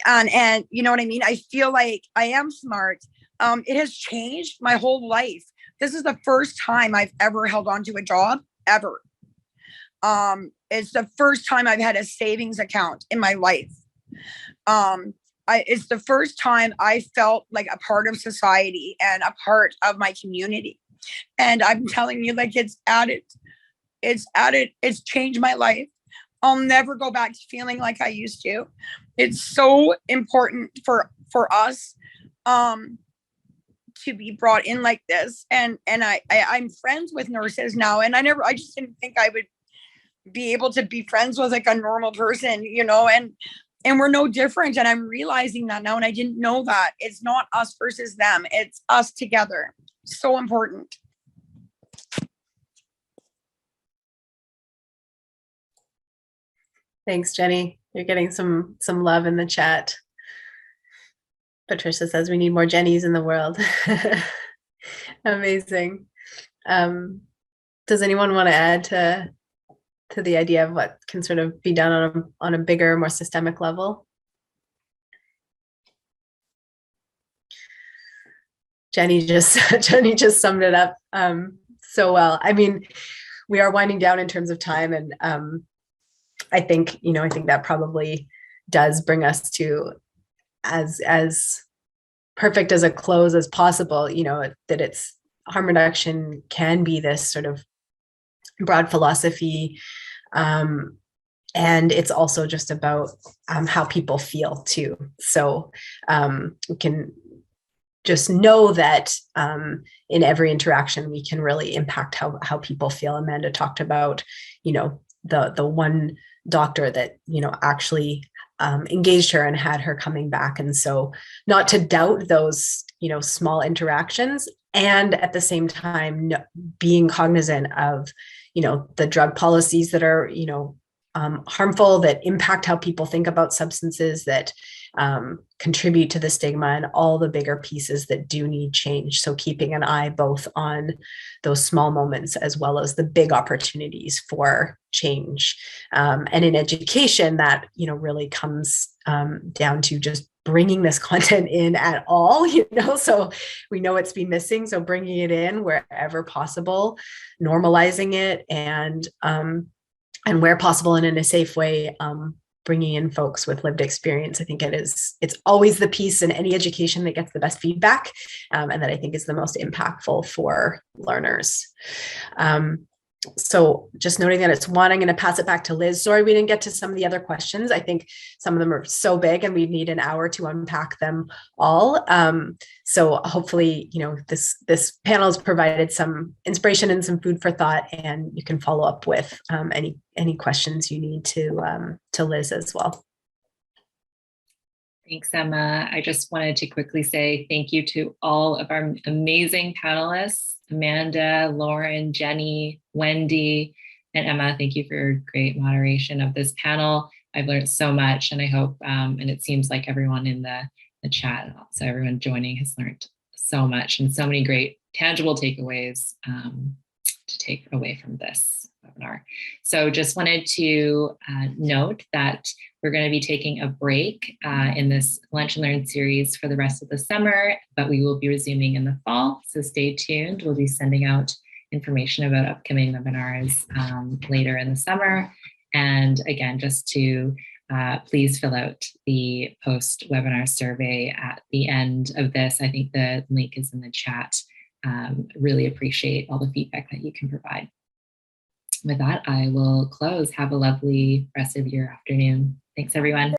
And you know what I mean? I feel like I am smart. It has changed my whole life. This is the first time I've ever held on to a job ever. It's the first time I've had a savings account in my life. It's the first time I felt like a part of society and a part of my community. And I'm telling you, like, it's changed my life. I'll never go back to feeling like I used to. It's so important for us to be brought in like this. And I'm friends with nurses now, and I just didn't think I would be able to be friends with like a normal person, you know, and we're no different. And I'm realizing that now, and I didn't know that. It's not us versus them. It's us together. So important.
Thanks, Jenny. You're getting some love in the chat. Patricia says we need more Jennys in the world. Amazing. Does anyone want to add to the idea of what can sort of be done on a bigger, more systemic level? Jenny just summed it up so well. I mean, we are winding down in terms of time, and I think that probably does bring us to as perfect as a close as possible, you know, that it's harm reduction can be this sort of broad philosophy. And it's also just about how people feel too. So we can just know that in every interaction, we can really impact how people feel. Amanda talked about, you know, the one doctor that, you know, actually engaged her and had her coming back. And so not to doubt those, you know, small interactions, and at the same time, being cognizant of, you know, the drug policies that are, you know, harmful, that impact how people think about substances, that contribute to the stigma, and all the bigger pieces that do need change. So keeping an eye both on those small moments as well as the big opportunities for change. And in education, that, you know, really comes down to just bringing this content in at all, you know, so we know it's been missing. So bringing it in wherever possible, normalizing it, and where possible and in a safe way, bringing in folks with lived experience. I think it's always the piece in any education that gets the best feedback, and that I think is the most impactful for learners. So just noting that it's 1, I'm going to pass it back to Liz. Sorry, we didn't get to some of the other questions. I think some of them are so big and we need an hour to unpack them all. So hopefully, you know, this panel has provided some inspiration and some food for thought, and you can follow up with any questions you need to Liz as well.
Thanks, Emma. I just wanted to quickly say thank you to all of our amazing panelists, Amanda, Lauren, Jenny, Wendy, and Emma. Thank you for your great moderation of this panel. I've learned so much, and I hope, and it seems like everyone in the chat, so everyone joining, has learned so much and so many great tangible takeaways to take away from this webinar. So just wanted to note that we're going to be taking a break in this Lunch and Learn series for the rest of the summer, but we will be resuming in the fall. So stay tuned. We'll be sending out information about upcoming webinars later in the summer. And again, just to please fill out the post-webinar survey at the end of this. I think the link is in the chat. Really appreciate all the feedback that you can provide. With that, I will close. Have a lovely rest of your afternoon. Thanks, everyone.